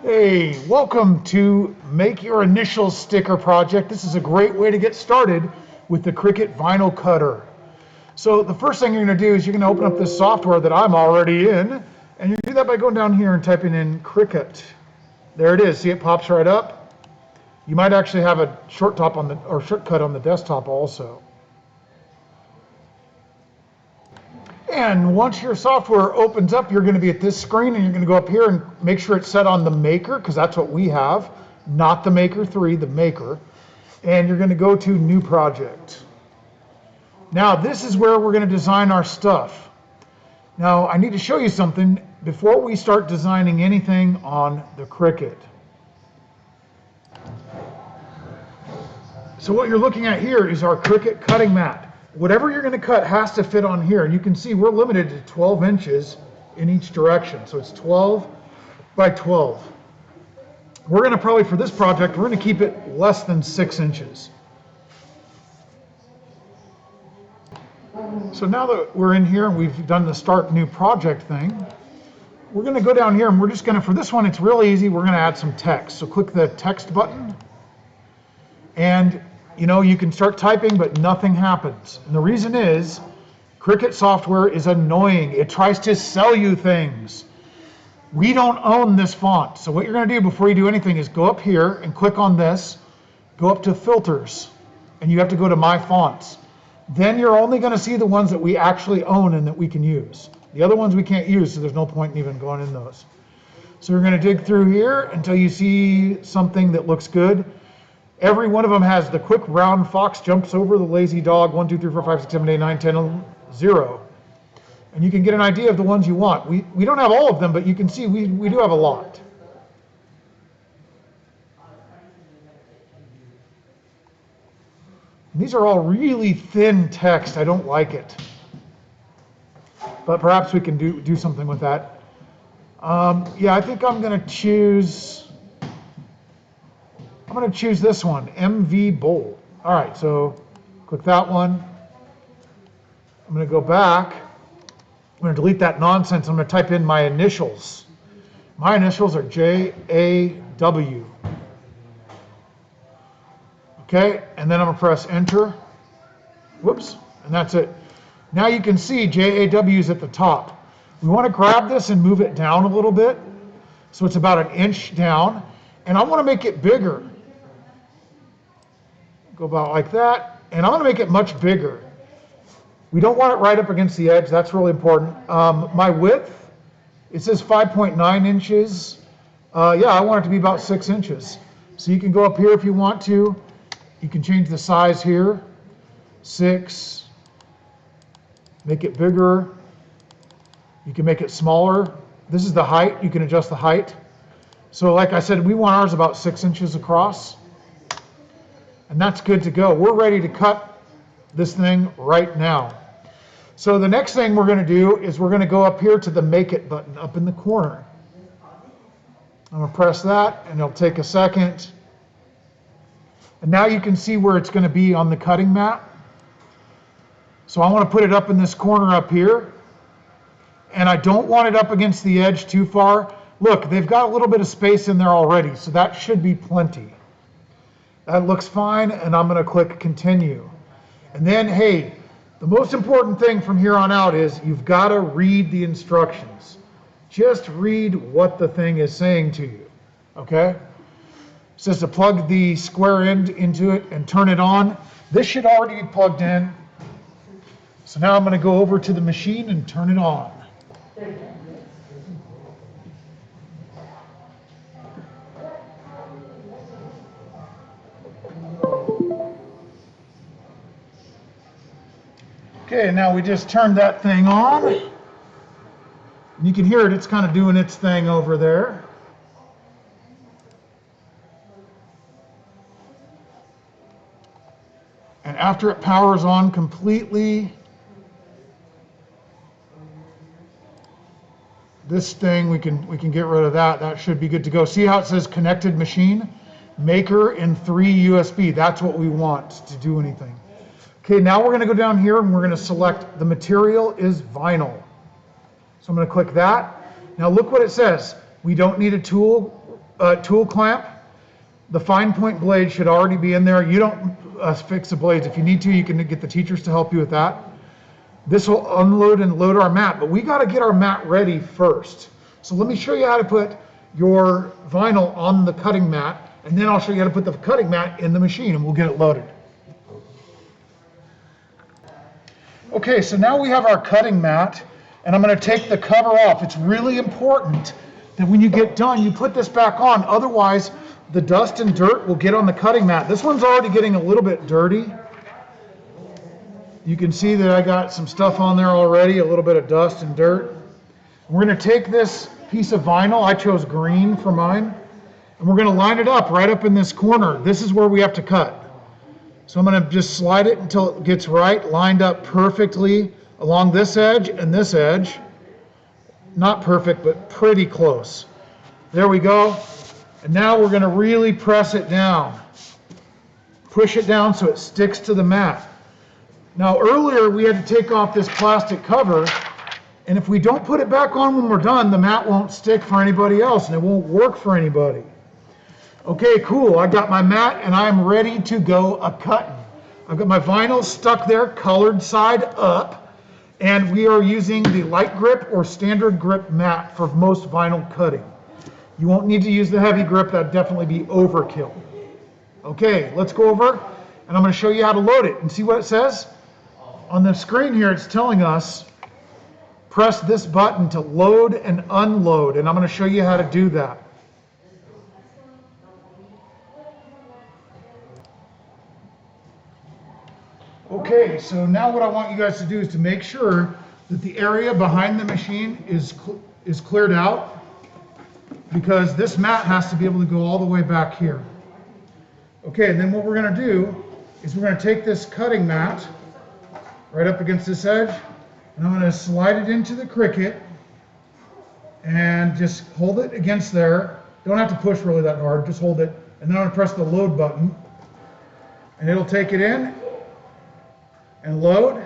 Hey, welcome to Make Your Initial Sticker Project. This is a great way to get started with the Cricut Vinyl Cutter. So the first thing you're going to do is you're going to open up this software that I'm already in, and you do that by going down here and typing in Cricut. There it is. See, it pops right up. You might actually have a shortcut on the desktop also. And once your software opens up, you're going to be at this screen, and you're going to go up here and make sure it's set on the Maker, because that's what we have, not the Maker 3, the Maker. And you're going to go to New Project. Now, this is where we're going to design our stuff. Now, I need to show you something before we start designing anything on the Cricut. So what you're looking at here is our Cricut Cutting Mat. Whatever you're going to cut has to fit on here. And you can see we're limited to 12 inches in each direction. So it's 12 by 12. We're going to probably, for this project, we're going to keep it less than 6 inches. So now that we're in here and we've done the Start New Project thing, we're going to go down here and we're just going to, for this one, it's really easy. We're going to add some text. So click the text button. And you know, you can start typing, but nothing happens. And the reason is, Cricut software is annoying. It tries to sell you things. We don't own this font. So what you're going to do before you do anything is go up here and click on this, go up to Filters, and you have to go to My Fonts. Then you're only going to see the ones that we actually own and that we can use. The other ones we can't use, so there's no point in even going in those. So we're going to dig through here until you see something that looks good. Every one of them has the quick round fox jumps over the lazy dog, 1, 2, 3, 4, 5, 6, 7, 8, 9, 10, 0. And you can get an idea of the ones you want. We don't have all of them, but you can see we do have a lot. And these are all really thin text. I don't like it. But perhaps we can do something with that. Yeah, I think I'm going to choose this one, MV Bold. All right, so click that one. I'm going to go back. I'm going to delete that nonsense. I'm going to type in my initials. My initials are JAW. Okay, and then I'm going to press Enter. Whoops, and that's it. Now you can see JAW is at the top. We want to grab this and move it down a little bit. So it's about 1 inch down. And I want to make it bigger. Go about like that, and I'm going to make it much bigger. We don't want it right up against the edge. That's really important. My width, it says 5.9 inches. Yeah, I want it to be about 6 inches. So you can go up here if you want to. You can change the size here. 6. Make it bigger. You can make it smaller. This is the height. You can adjust the height. So like I said, we want ours about 6 inches across. And that's good to go. We're ready to cut this thing right now. So the next thing we're going to do is we're going to go up here to the Make It button up in the corner. I'm going to press that, and it'll take a second. And now you can see where it's going to be on the cutting mat. So I want to put it up in this corner up here. And I don't want it up against the edge too far. Look, they've got a little bit of space in there already, so that should be plenty. That looks fine, and I'm going to click Continue. And then, hey, the most important thing from here on out is you've got to read the instructions. Just read what the thing is saying to you, okay? It says to plug the square end into it and turn it on. This should already be plugged in. So now I'm going to go over to the machine and turn it on. Okay, now we just turned that thing on. You can hear it, it's kind of doing its thing over there. And after it powers on completely, this thing, we can get rid of that. That should be good to go. See how it says connected machine? Maker and 3 USB. That's what we want to do anything. Okay, now we're going to go down here and we're going to select the material is vinyl. So I'm going to click that. Now look what it says. We don't need a tool clamp. The fine point blade should already be in there. You don't fix the blades. If you need to, you can get the teachers to help you with that. This will unload and load our mat, but we got to get our mat ready first. So let me show you how to put your vinyl on the cutting mat, and then I'll show you how to put the cutting mat in the machine, and we'll get it loaded. Okay, so now we have our cutting mat, and I'm going to take the cover off. It's really important that when you get done, you put this back on. Otherwise, the dust and dirt will get on the cutting mat. This one's already getting a little bit dirty. You can see that I got some stuff on there already, a little bit of dust and dirt. We're going to take this piece of vinyl, I chose green for mine, and we're going to line it up right up in this corner. This is where we have to cut. So I'm going to just slide it until it gets right, lined up perfectly along this edge and this edge. Not perfect, but pretty close. There we go. And now we're going to really press it down. Push it down so it sticks to the mat. Now earlier we had to take off this plastic cover, and if we don't put it back on when we're done, the mat won't stick for anybody else and it won't work for anybody. Okay, cool. I got my mat and I'm ready to go a-cutting. I've got my vinyl stuck there, colored side up, and we are using the light grip or standard grip mat for most vinyl cutting. You won't need to use the heavy grip, that'd definitely be overkill. Okay, let's go over and I'm going to show you how to load it and see what it says. On the screen here it's telling us press this button to load and unload, and I'm going to show you how to do that. Okay, so now what I want you guys to do is to make sure that the area behind the machine is cleared out, because this mat has to be able to go all the way back here. Okay, and then what we're going to do is we're going to take this cutting mat right up against this edge, and I'm going to slide it into the Cricut and just hold it against there. Don't have to push really that hard, just hold it, and then I'm going to press the load button, and it'll take it in and load.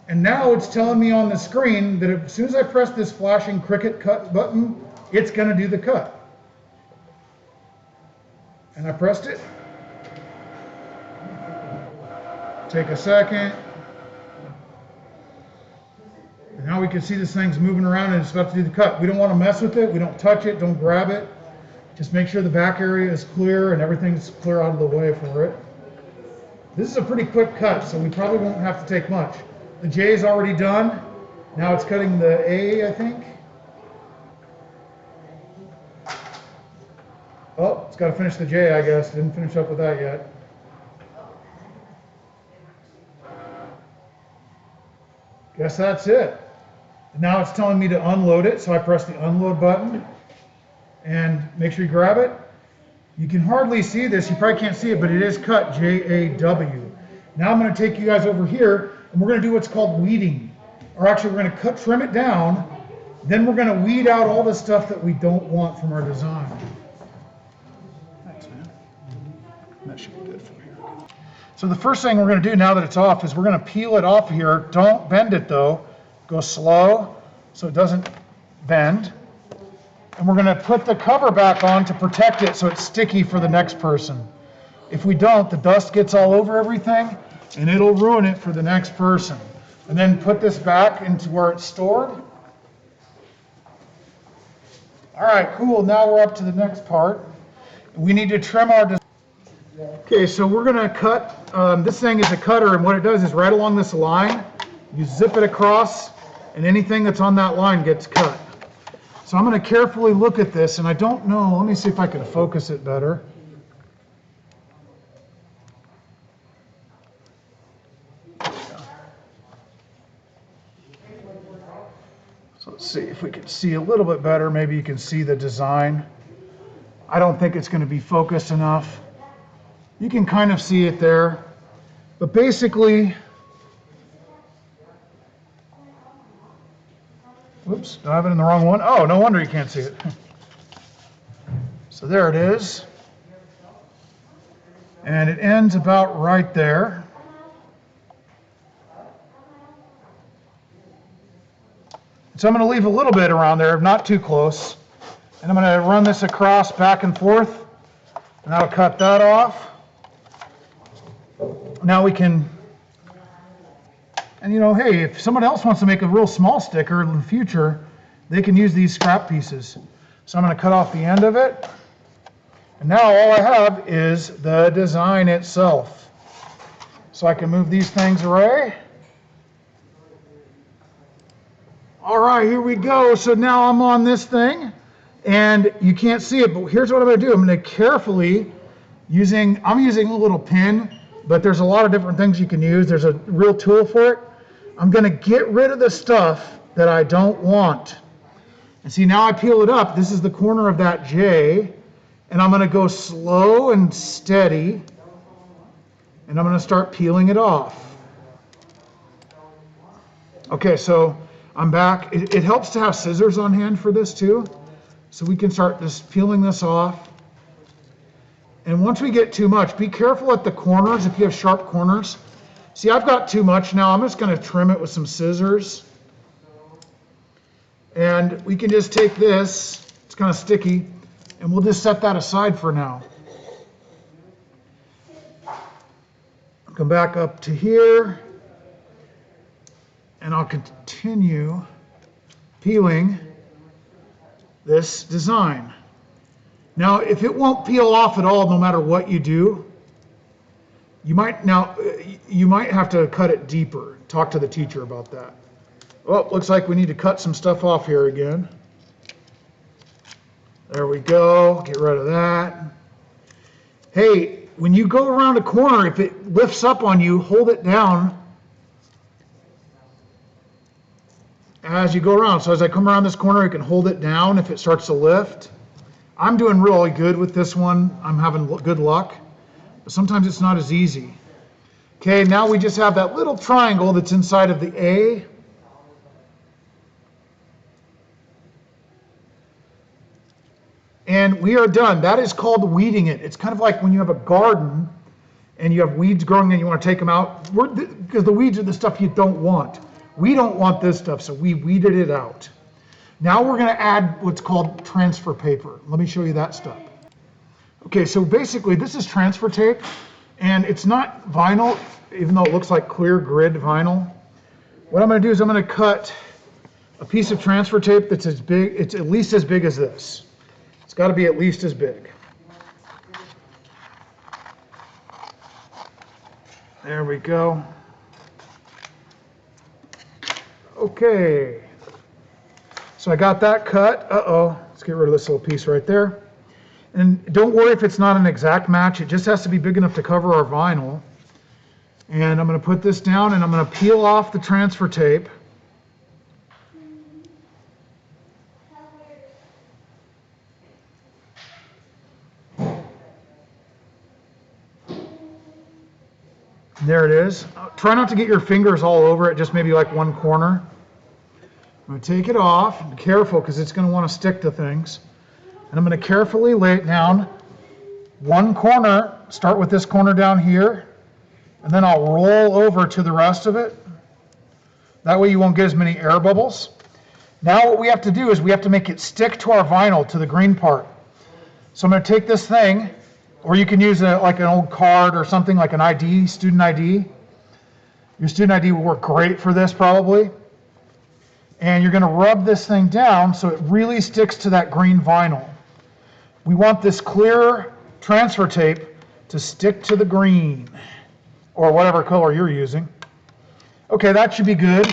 And now it's telling me on the screen that as soon as I press this flashing Cricut cut button, it's going to do the cut. And I pressed it. Take a second. And now we can see this thing's moving around and it's about to do the cut. We don't want to mess with it. We don't touch it. Don't grab it. Just make sure the back area is clear and everything's clear out of the way for it. This is a pretty quick cut, so we probably won't have to take much. The J is already done. Now it's cutting the A, I think. Oh, it's got to finish the J, I guess. Didn't finish up with that yet. Guess that's it. Now it's telling me to unload it, so I press the unload button. And make sure you grab it. You can hardly see this, you probably can't see it, but it is cut J-A-W. Now I'm going to take you guys over here, and we're going to do what's called weeding. Or actually, we're going to trim it down, then we're going to weed out all the stuff that we don't want from our design. Thanks, man. That should be good for you. So the first thing we're going to do now that it's off is we're going to peel it off here. Don't bend it though. Go slow so it doesn't bend. And we're going to put the cover back on to protect it so it's sticky for the next person. If we don't, the dust gets all over everything and it'll ruin it for the next person. And then put this back into where it's stored. All right, cool. Now we're up to the next part. We need to trim our design. Okay, so we're going to cut. This thing is a cutter, and what it does is right along this line, you zip it across, and anything that's on that line gets cut. So I'm going to carefully look at this, and I don't know, let me see if I can focus it better. So let's see if we can see a little bit better. Maybe you can see the design. I don't think it's going to be focused enough. You can kind of see it there. But basically, whoops, do I have it in the wrong one? Oh, no wonder you can't see it. So there it is. And it ends about right there. So I'm going to leave a little bit around there, not too close. And I'm going to run this across back and forth. And that'll cut that off. Now we can, and you know, hey, if someone else wants to make a real small sticker in the future, they can use these scrap pieces. So I'm going to cut off the end of it. And now all I have is the design itself. So I can move these things away. All right, here we go. So now I'm on this thing, and you can't see it, but here's what I'm going to do. I'm going to carefully, I'm using a little pin, but there's a lot of different things you can use. There's a real tool for it. I'm going to get rid of the stuff that I don't want. And see, now I peel it up. This is the corner of that J, and I'm going to go slow and steady, and I'm going to start peeling it off. Okay, so I'm back. It helps to have scissors on hand for this too, so we can start just peeling this off. And once we get too much, be careful at the corners if you have sharp corners. See, I've got too much now. I'm just going to trim it with some scissors. And we can just take this, it's kind of sticky, and we'll just set that aside for now. Come back up to here, and I'll continue peeling this design. Now, if it won't peel off at all, no matter what you do, you might have to cut it deeper. Talk to the teacher about that. Well, looks like we need to cut some stuff off here again. There we go. Get rid of that. Hey, when you go around a corner, if it lifts up on you, hold it down as you go around. So as I come around this corner, I can hold it down if it starts to lift. I'm doing really good with this one. I'm having good luck, but sometimes it's not as easy. Okay, now we just have that little triangle that's inside of the A. And we are done. That is called weeding it. It's kind of like when you have a garden and you have weeds growing and you want to take them out, because the weeds are the stuff you don't want. We don't want this stuff, so we weeded it out. Now we're going to add what's called transfer paper. Let me show you that stuff. Okay, so basically this is transfer tape, and it's not vinyl, even though it looks like clear grid vinyl. What I'm going to do is I'm going to cut a piece of transfer tape that's as big, it's at least as big as this. It's got to be at least as big. There we go. Okay. So I got that cut. Let's get rid of this little piece right there. And don't worry if it's not an exact match. It just has to be big enough to cover our vinyl. And I'm going to put this down and I'm going to peel off the transfer tape. There it is. Try not to get your fingers all over it, just maybe like one corner. I'm going to take it off. Be careful because it's going to want to stick to things. And I'm going to carefully lay it down. One corner, start with this corner down here, and then I'll roll over to the rest of it. That way you won't get as many air bubbles. Now what we have to do is we have to make it stick to our vinyl, to the green part. So I'm going to take this thing, or you can use like an old card or something like an ID, student ID. Your student ID will work great for this probably. And you're going to rub this thing down so it really sticks to that green vinyl. We want this clear transfer tape to stick to the green, or whatever color you're using. Okay, that should be good.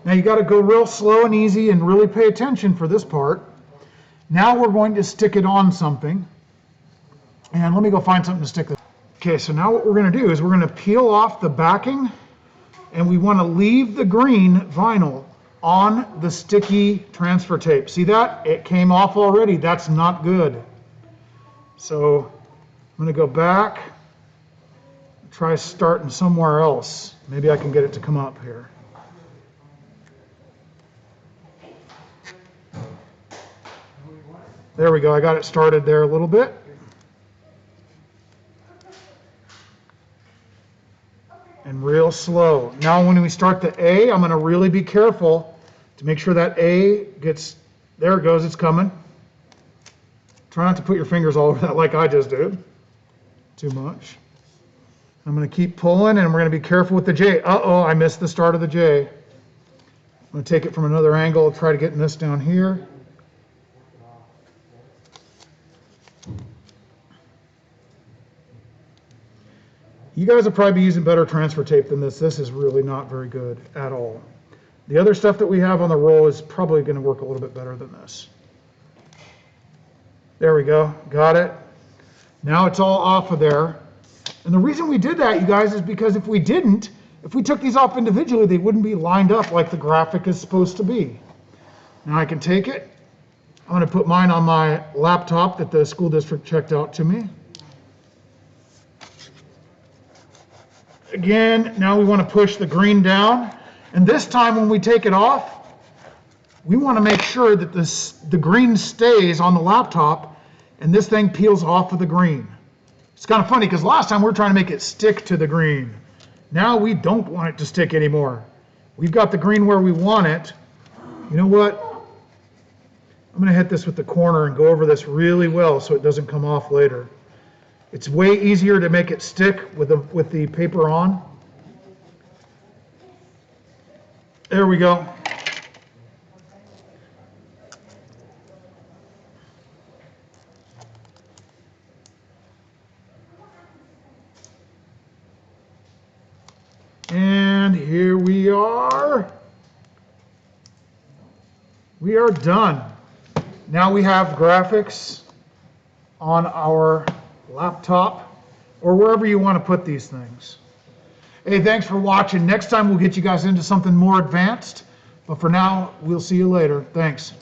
Now you got to go real slow and easy and really pay attention for this part. Now we're going to stick it on something. And let me go find something to stick this. Okay, so now what we're going to do is we're going to peel off the backing, and we want to leave the green vinyl on the sticky transfer tape. See that? It came off already. That's not good. So I'm going to go back, try starting somewhere else. Maybe I can get it to come up here. There we go. I got it started there a little bit. And real slow. Now when we start the A, I'm going to really be careful to make sure that A gets, there it goes, it's coming. Try not to put your fingers all over that like I just did. Too much. I'm going to keep pulling, and we're going to be careful with the J. Uh-oh, I missed the start of the J. I'm going to take it from another angle, try to get this down here. You guys will probably be using better transfer tape than this. This is really not very good at all. The other stuff that we have on the roll is probably going to work a little bit better than this. There we go. Got it. Now it's all off of there. And the reason we did that, you guys, is because if we didn't, if we took these off individually, they wouldn't be lined up like the graphic is supposed to be. Now I can take it. I'm going to put mine on my laptop that the school district checked out to me. Again, now we want to push the green down. And this time when we take it off, we want to make sure that the green stays on the laptop and this thing peels off of the green. It's kind of funny because last time we were trying to make it stick to the green. Now we don't want it to stick anymore. We've got the green where we want it. You know what? I'm going to hit this with the corner and go over this really well so it doesn't come off later. It's way easier to make it stick with the paper on. There we go. And here we are. We are done. Now we have graphics on our laptop or wherever you want to put these things. Hey, thanks for watching. Next time we'll get you guys into something more advanced. But for now, we'll see you later. Thanks.